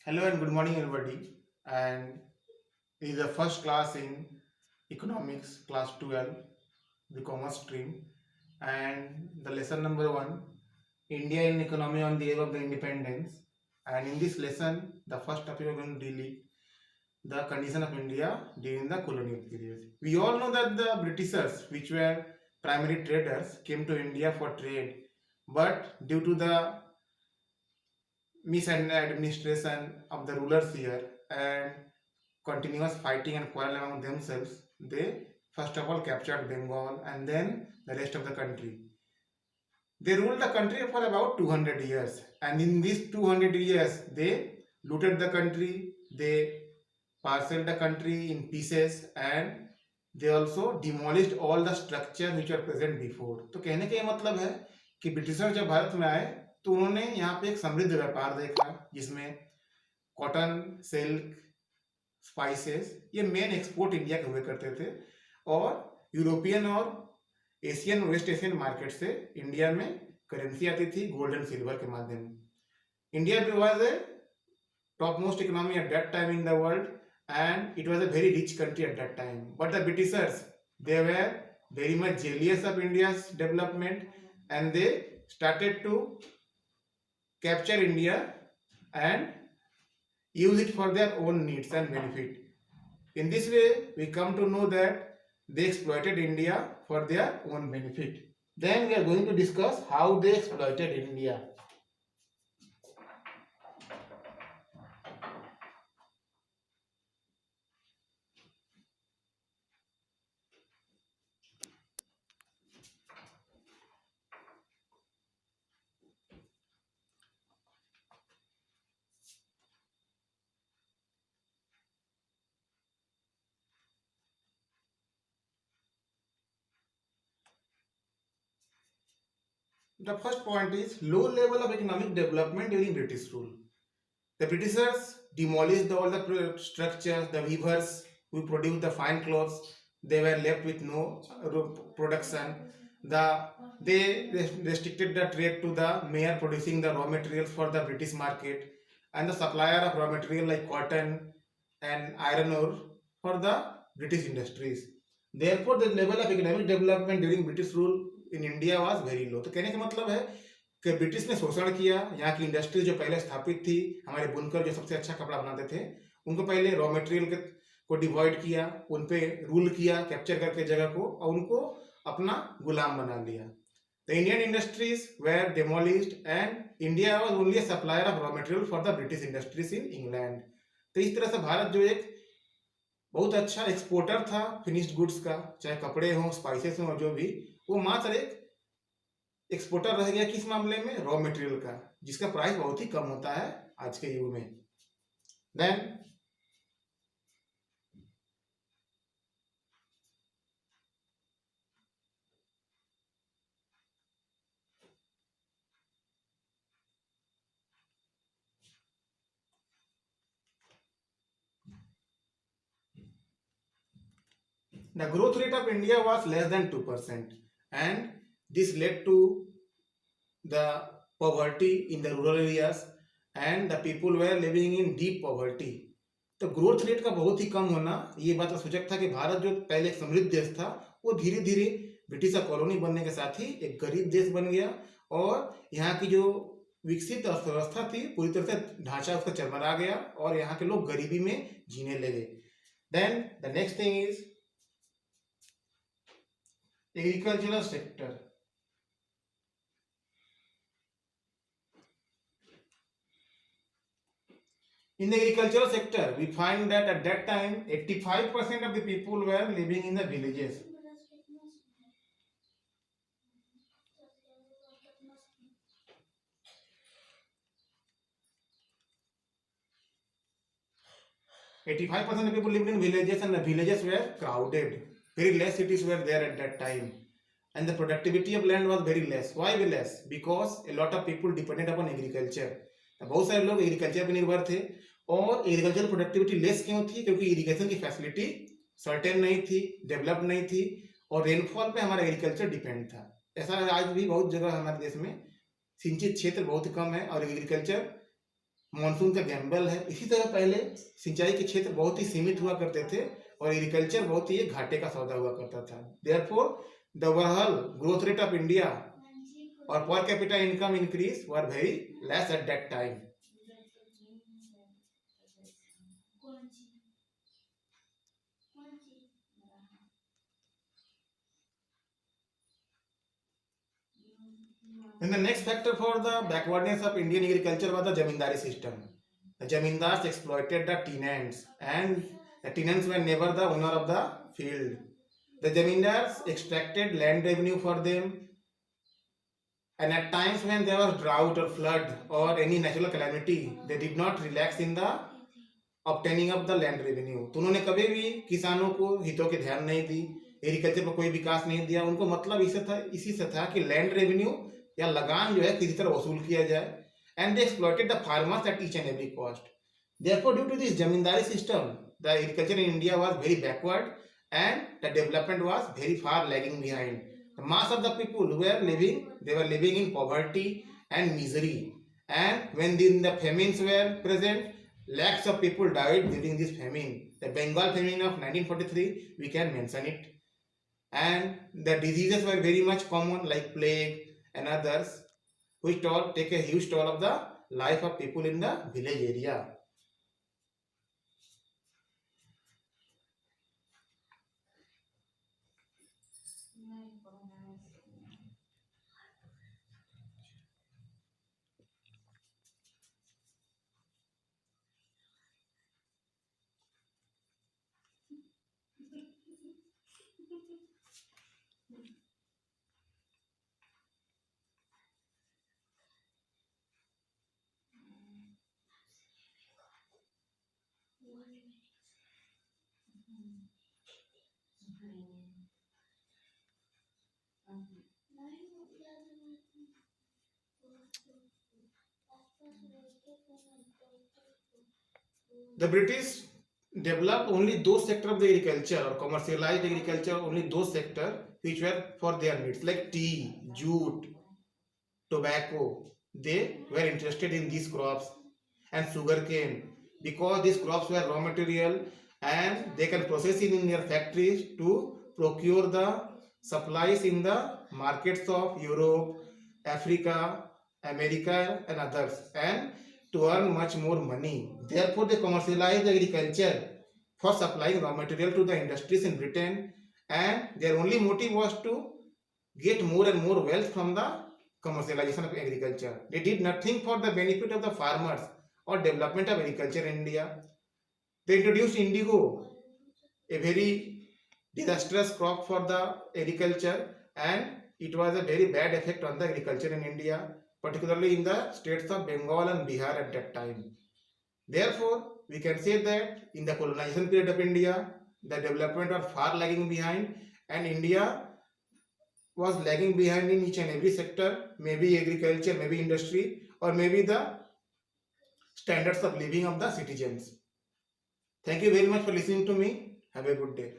Hello and good morning, everybody. And this is the first class in economics, class 12, the commerce stream. And the lesson number one, India in economy on the eve of the independence. And in this lesson, the first topic we're going to deal with the condition of India during the colonial period. We all know that the Britishers, which were primary traders, came to India for trade. But due to the misadministration of the rulers here and continuous fighting and quarrel among themselves, they first of all captured Bengal and then the rest of the country. They ruled the country for about 200 years, and in these 200 years, they looted the country, they parceled the country in pieces, and they also demolished all the structure which were present before. तो कहने का ये मतलब है कि britisher जब भारत में आए तो उन्होंने यहाँ पे एक समृद्ध व्यापार देखा जिसमें कॉटन, सिल्क, स्पाइसेस ये मेन एक्सपोर्ट इंडिया के हुए करते थे और यूरोपियन और एशियन वेस्ट एशियन मार्केट से इंडिया में करेंसी आती थी गोल्ड एंड सिल्वर के माध्यम। India was a top most economy eight that time in the world and it was a very rich country at that time, but the Britishers, they were very much jealous of India's development and they started to capture India and use it for their own needs and benefit. In this way we come to know that they exploited India for their own benefit. Then we are going to discuss how they exploited India. The first point is low level of economic development during British rule. The Britishers demolished all the structures, the weavers who produced the fine clothes, they were left with no production. They restricted the trade to the mayor producing the raw materials for the British market and the supplier of raw material like cotton and iron ore for the British industries. Therefore, the level of economic development during British rule in India was very low. तो कहने का मतलब है कि British ने शोषण किया यहाँ की इंडस्ट्री जो पहले स्थापित थी, हमारे बुनकर जो सबसे अच्छा कपड़ा बनाते थे उनको पहले रॉ मटेरियल को डिवाइड किया, उन पे रूल किया कैप्चर करके जगह को और उनको अपना गुलाम बना लिया. The Indian industries were demolished and India was only a supplier of raw material for the British industries in England. तो इस तरह से भारत जो एक बहुत अच्छा एक्सपोर्टर था फिनिश्ड गुड्स का, चाहे कपड़े हों, स्पाइसेस हों, जो भी, वो मात्र एक एक्सपोर्टर रह गया किस मामले में, रॉ मटेरियल का, जिसका प्राइस बहुत ही कम होता है आज के युग में. Then the growth rate of India was less than 2% and this led to the poverty in the rural areas and the people were living in deep poverty. तो ग्रोथ रेट का बहुत ही कम होना ये बात का सूचक था कि भारत जो पहले एक समृद्ध देश था वो धीरे धीरे ब्रिटिश कॉलोनी बनने के साथ ही एक गरीब देश बन गया और यहाँ की जो विकसित अर्थव्यवस्था थी पूरी तरह से ढांचा उसका चरमरा गया और यहाँ के लोग गरीबी में जीने लगे. Then the next thing is agricultural sector. In the agricultural sector, we find that at that time 85% of the people were living in the villages. Eighty-five percent of people lived in villages and the villages were crowded. Very less cities were there at that time. And the productivity of land was very less. Why very less? Because a lot of people depended upon agriculture. बहुत सारे लोग agriculture पर निर्भर थे और agriculture productivity less क्यों थी? क्योंकि इरिगेशन की फैसिलिटी सर्टेन नहीं थी, डेवलप नहीं थी और रेनफॉल पे हमारा एग्रीकल्चर डिपेंड था. ऐसा आज भी बहुत जगह हमारे देश में सिंचित क्षेत्र बहुत कम है और एग्रीकल्चर मानसून का गैम्बल है। इसी तरह पहले सिंचाई के क्षेत्र बहुत ही सीमित हुआ करते थे और एग्रीकल्चर बहुत ही घाटे का सौदा हुआ करता था। Therefore the overall growth rate of India और per capita income increase were very less at that time. And the next factor for the backwardness of Indian agriculture was the zamindari system. The zamindars exploited the tenants, and the tenants were never the owner of the field. The zamindars extracted land revenue for them, and at times when there was drought or flood or any natural calamity, they did not relax in the obtaining of the land revenue. तो उन्होंने कभी भी किसानों को हितों के ध्यान नहीं दी, एग्रीकल्चर पर कोई विकास नहीं दिया। उनको मतलब इसी से था कि लैंड रेवेन्यू या लगान जो है किसी तरह वसूल किया जाए, and they exploited the farmers at each and every cost. Therefore, due to this zamindari system, the agriculture in India was very backward and the development was very far lagging behind. The mass of the people who were living, they were living in poverty and misery. And when the famines were present, lakhs of people died during this famine. The Bengal famine of 1943, we can mention it. And the diseases were very much common, like plague and others, which take a huge toll of the life of people in the village area. The British developed only those sectors of the agriculture or commercialized agriculture, only those sectors which were for their needs, like tea, jute, tobacco. They were interested in these crops, and sugarcane, because these crops were raw material and they can process it in their factories to procure the supplies in the markets of Europe, Africa, America and others, and to earn much more money. Therefore, they commercialized agriculture for supplying raw material to the industries in Britain, and their only motive was to get more and more wealth from the commercialization of agriculture. They did nothing for the benefit of the farmers or development of agriculture in India. They introduced indigo, a very disastrous crop for the agriculture, and it was a very bad effect on the agriculture in India, particularly in the states of Bengal and Bihar at that time. Therefore, we can say that in the colonization period of India, the development was far lagging behind, and India was lagging behind in each and every sector, maybe agriculture, maybe industry, or maybe the standards of living of the citizens. Thank you very much for listening to me. Have a good day.